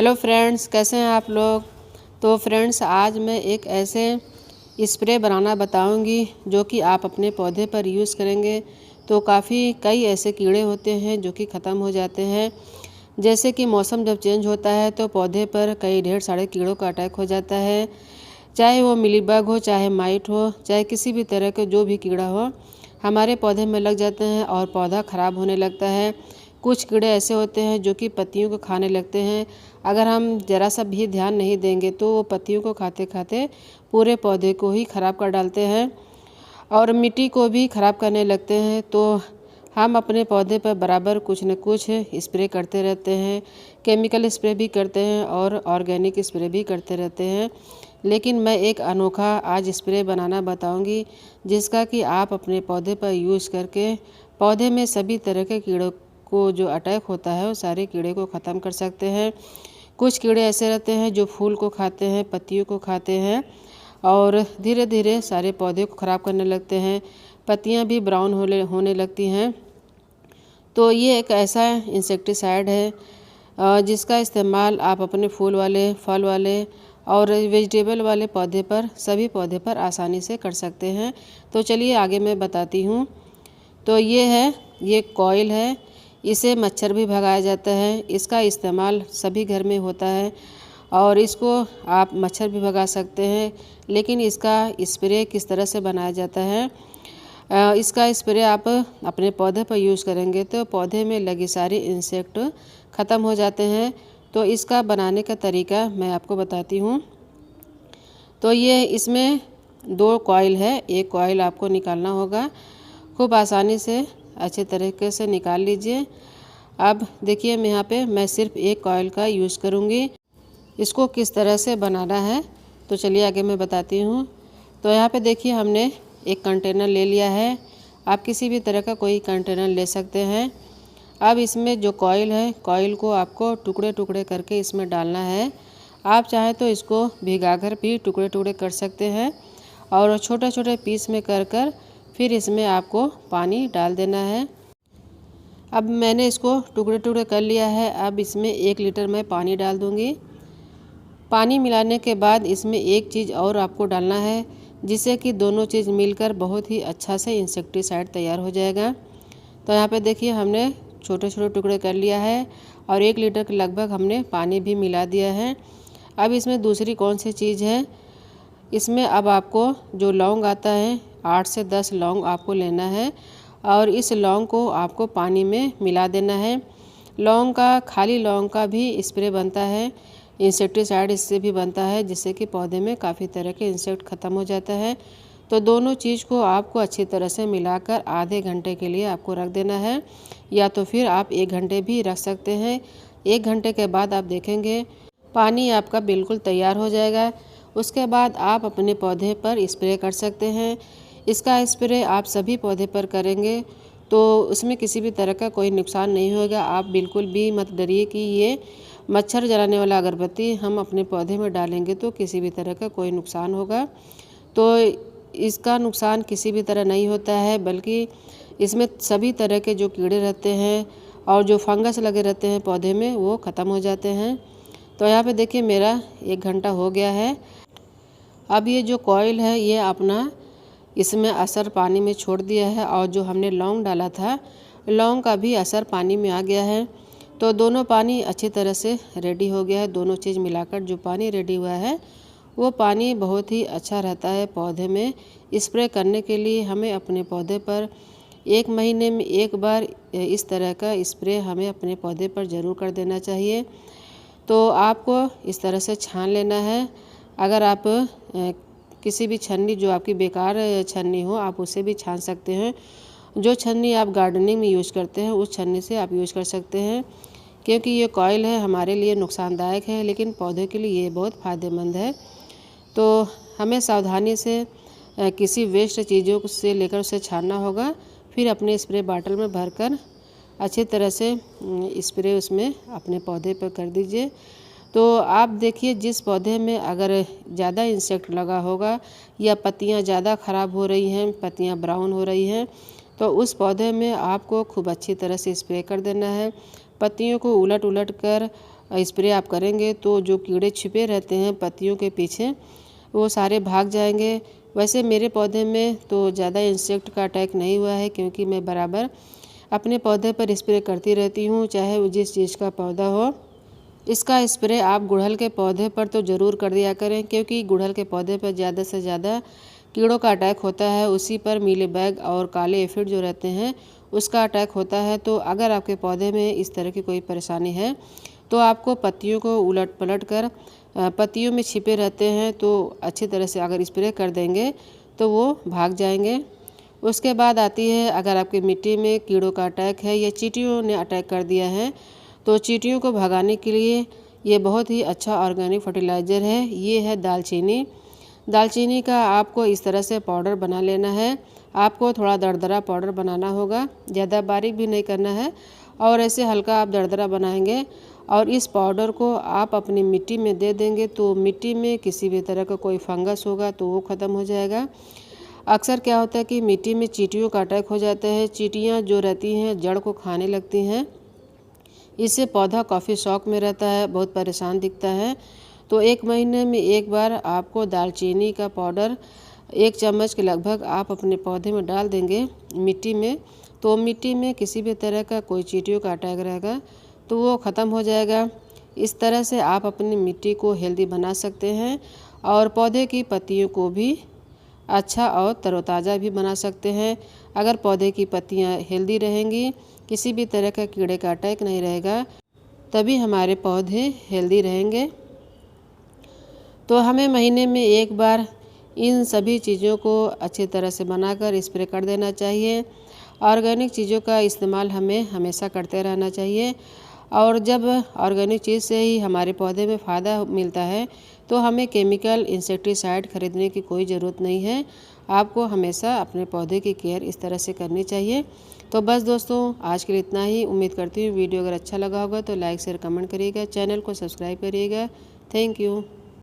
Hello friends, कैसे हैं आप लोग। तो फ्रेंड्स, आज मैं एक ऐसे स्प्रे बनाना बताऊंगी जो कि आप अपने पौधे पर यूज़ करेंगे तो कई ऐसे कीड़े होते हैं जो कि ख़त्म हो जाते हैं। जैसे कि मौसम जब चेंज होता है तो पौधे पर कई ढेर सारे कीड़ों का अटैक हो जाता है। चाहे वो मिलीबग हो, चाहे माइट हो, चाहे किसी भी तरह के जो भी कीड़ा हो, हमारे पौधे में लग जाते हैं और पौधा ख़राब होने लगता है। कुछ कीड़े ऐसे होते हैं जो कि पत्तियों को खाने लगते हैं। अगर हम ज़रा सा भी ध्यान नहीं देंगे तो वो पत्तियों को खाते खाते पूरे पौधे को ही ख़राब कर डालते हैं और मिट्टी को भी ख़राब करने लगते हैं। तो हम अपने पौधे पर बराबर कुछ न कुछ स्प्रे करते रहते हैं। केमिकल स्प्रे भी करते हैं और ऑर्गेनिक स्प्रे भी करते रहते हैं। लेकिन मैं एक अनोखा आज स्प्रे बनाना बताऊंगी जिसका कि आप अपने पौधे पर यूज़ करके पौधे में सभी तरह के कीड़ों को जो अटैक होता है वो सारे कीड़े को ख़त्म कर सकते हैं। कुछ कीड़े ऐसे रहते हैं जो फूल को खाते हैं, पत्तियों को खाते हैं और धीरे धीरे सारे पौधे को ख़राब करने लगते हैं। पत्तियां भी ब्राउन होने लगती हैं। तो ये एक ऐसा इंसेक्टिसाइड है जिसका इस्तेमाल आप अपने फूल वाले, फल वाले और वेजिटेबल वाले पौधे पर, सभी पौधे पर आसानी से कर सकते हैं। तो चलिए आगे मैं बताती हूँ। तो ये कॉइल है। इसे मच्छर भी भगाया जाता है। इसका इस्तेमाल सभी घर में होता है और इसको आप मच्छर भी भगा सकते हैं। लेकिन इसका स्प्रे किस तरह से बनाया जाता है, इसका स्प्रे आप अपने पौधे पर यूज़ करेंगे तो पौधे में लगे सारे इंसेक्ट ख़त्म हो जाते हैं। तो इसका बनाने का तरीका मैं आपको बताती हूँ। तो ये इसमें 2 कॉइल है। एक कॉइल आपको निकालना होगा। खूब आसानी से अच्छे तरीके से निकाल लीजिए। अब देखिए मैं सिर्फ एक कॉइल का यूज़ करूँगी। इसको किस तरह से बनाना है तो चलिए आगे मैं बताती हूँ। तो यहाँ पे देखिए हमने एक कंटेनर ले लिया है। आप किसी भी तरह का कोई कंटेनर ले सकते हैं। अब इसमें जो कॉइल है, कॉइल को आपको टुकड़े टुकड़े करके इसमें डालना है। आप चाहे तो इसको भिगाकर भी टुकड़े टुकड़े कर सकते हैं और छोटे छोटे पीस में कर फिर इसमें आपको पानी डाल देना है। अब मैंने इसको टुकड़े टुकड़े कर लिया है। अब इसमें 1 लीटर मैं पानी डाल दूँगी। पानी मिलाने के बाद इसमें एक चीज़ और आपको डालना है जिससे कि दोनों चीज़ मिलकर बहुत ही अच्छा से इंसेक्टिसाइड तैयार हो जाएगा। तो यहाँ पे देखिए हमने छोटे छोटे टुकड़े कर लिया है और 1 लीटर के लगभग हमने पानी भी मिला दिया है। अब इसमें दूसरी कौन सी चीज़ है, इसमें अब आपको जो लौंग आता है 8 से 10 लौंग आपको लेना है और इस लौंग को आपको पानी में मिला देना है। खाली लौंग का भी स्प्रे बनता है, इंसेक्टिसाइड इससे भी बनता है जिससे कि पौधे में काफ़ी तरह के इंसेक्ट ख़त्म हो जाता है। तो दोनों चीज़ को आपको अच्छी तरह से मिलाकर आधे घंटे के लिए आपको रख देना है, या तो फिर आप 1 घंटे भी रख सकते हैं। 1 घंटे के बाद आप देखेंगे पानी आपका बिल्कुल तैयार हो जाएगा। उसके बाद आप अपने पौधे पर स्प्रे कर सकते हैं। इसका स्प्रे आप सभी पौधे पर करेंगे तो उसमें किसी भी तरह का कोई नुकसान नहीं होगा। आप बिल्कुल भी मत डरिए कि ये मच्छर जलाने वाला अगरबत्ती हम अपने पौधे में डालेंगे तो किसी भी तरह का कोई नुकसान होगा। तो इसका नुकसान किसी भी तरह नहीं होता है, बल्कि इसमें सभी तरह के जो कीड़े रहते हैं और जो फंगस लगे रहते हैं पौधे में वो ख़त्म हो जाते हैं। तो यहाँ पे देखिए मेरा 1 घंटा हो गया है। अब ये जो कॉइल है ये अपना इसमें असर पानी में छोड़ दिया है और जो हमने लौंग डाला था, लौंग का भी असर पानी में आ गया है। तो दोनों पानी अच्छी तरह से रेडी हो गया है। दोनों चीज़ मिलाकर जो पानी रेडी हुआ है वो पानी बहुत ही अच्छा रहता है पौधे में स्प्रे करने के लिए। हमें अपने पौधे पर 1 महीने में 1 बार इस तरह का स्प्रे हमें अपने पौधे पर ज़रूर कर देना चाहिए। तो आपको इस तरह से छान लेना है। अगर आप किसी भी छन्नी, जो आपकी बेकार छन्नी हो, आप उसे भी छान सकते हैं। जो छन्नी आप गार्डनिंग में यूज़ करते हैं उस छन्नी से आप यूज़ कर सकते हैं, क्योंकि ये कॉइल है हमारे लिए नुकसानदायक है लेकिन पौधे के लिए ये बहुत फ़ायदेमंद है। तो हमें सावधानी से किसी वेस्ट चीज़ों से लेकर उसे छानना होगा। फिर अपने स्प्रे बॉटल में भरकर अच्छी तरह से स्प्रे उसमें अपने पौधे पर कर दीजिए। तो आप देखिए जिस पौधे में अगर ज़्यादा इंसेक्ट लगा होगा या पत्तियां ज़्यादा ख़राब हो रही हैं, पत्तियां ब्राउन हो रही हैं, तो उस पौधे में आपको खूब अच्छी तरह से स्प्रे कर देना है। पत्तियों को उलट उलट कर स्प्रे आप करेंगे तो जो कीड़े छिपे रहते हैं पत्तियों के पीछे वो सारे भाग जाएंगे। वैसे मेरे पौधे में तो ज़्यादा इंसेक्ट का अटैक नहीं हुआ है, क्योंकि मैं बराबर अपने पौधे पर स्प्रे करती रहती हूँ, चाहे वो जिस चीज़ का पौधा हो। इसका स्प्रे आप गुड़हल के पौधे पर तो ज़रूर कर दिया करें, क्योंकि गुड़हल के पौधे पर ज़्यादा से ज़्यादा कीड़ों का अटैक होता है। उसी पर मीलीबग और काले एफिड जो रहते हैं उसका अटैक होता है। तो अगर आपके पौधे में इस तरह की कोई परेशानी है तो आपको पत्तियों को उलट पलट कर पत्तियों में छिपे रहते हैं तो अच्छी तरह से अगर स्प्रे कर देंगे तो वो भाग जाएंगे। उसके बाद आती है, अगर आपकी मिट्टी में कीड़ों का अटैक है या चींटियों ने अटैक कर दिया है तो चींटियों को भगाने के लिए ये बहुत ही अच्छा ऑर्गेनिक फर्टिलाइज़र है। ये है दालचीनी। दालचीनी का आपको इस तरह से पाउडर बना लेना है। आपको थोड़ा दरदरा पाउडर बनाना होगा, ज़्यादा बारीक भी नहीं करना है, और ऐसे हल्का आप दरदरा बनाएंगे और इस पाउडर को आप अपनी मिट्टी में दे देंगे तो मिट्टी में किसी भी तरह का कोई फंगस होगा तो वो ख़त्म हो जाएगा। अक्सर क्या होता है कि मिट्टी में चींटियों का अटैक हो जाता है। चींटियाँ जो रहती हैं जड़ को खाने लगती हैं, इससे पौधा काफ़ी शौक में रहता है, बहुत परेशान दिखता है। तो 1 महीने में एक बार आपको दालचीनी का पाउडर 1 चम्मच के लगभग आप अपने पौधे में डाल देंगे मिट्टी में, तो मिट्टी में किसी भी तरह का कोई चींटियों का अटैक रहेगा तो वो ख़त्म हो जाएगा। इस तरह से आप अपनी मिट्टी को हेल्दी बना सकते हैं और पौधे की पत्तियों को भी अच्छा और तरोताज़ा भी बना सकते हैं। अगर पौधे की पत्तियां हेल्दी रहेंगी, किसी भी तरह का कीड़े का अटैक नहीं रहेगा, तभी हमारे पौधे हेल्दी रहेंगे। तो हमें महीने में एक बार इन सभी चीज़ों को अच्छी तरह से बनाकर स्प्रे कर देना चाहिए। ऑर्गेनिक चीज़ों का इस्तेमाल हमें हमेशा करते रहना चाहिए, और जब ऑर्गेनिक चीज़ से ही हमारे पौधे में फ़ायदा मिलता है तो हमें केमिकल इंसेक्टिसाइड खरीदने की कोई ज़रूरत नहीं है। आपको हमेशा अपने पौधे की केयर इस तरह से करनी चाहिए। तो बस दोस्तों, आज के लिए इतना ही। उम्मीद करती हूँ वीडियो अगर अच्छा लगा होगा तो लाइक शेयर कमेंट करिएगा, चैनल को सब्सक्राइब करिएगा। Thank you.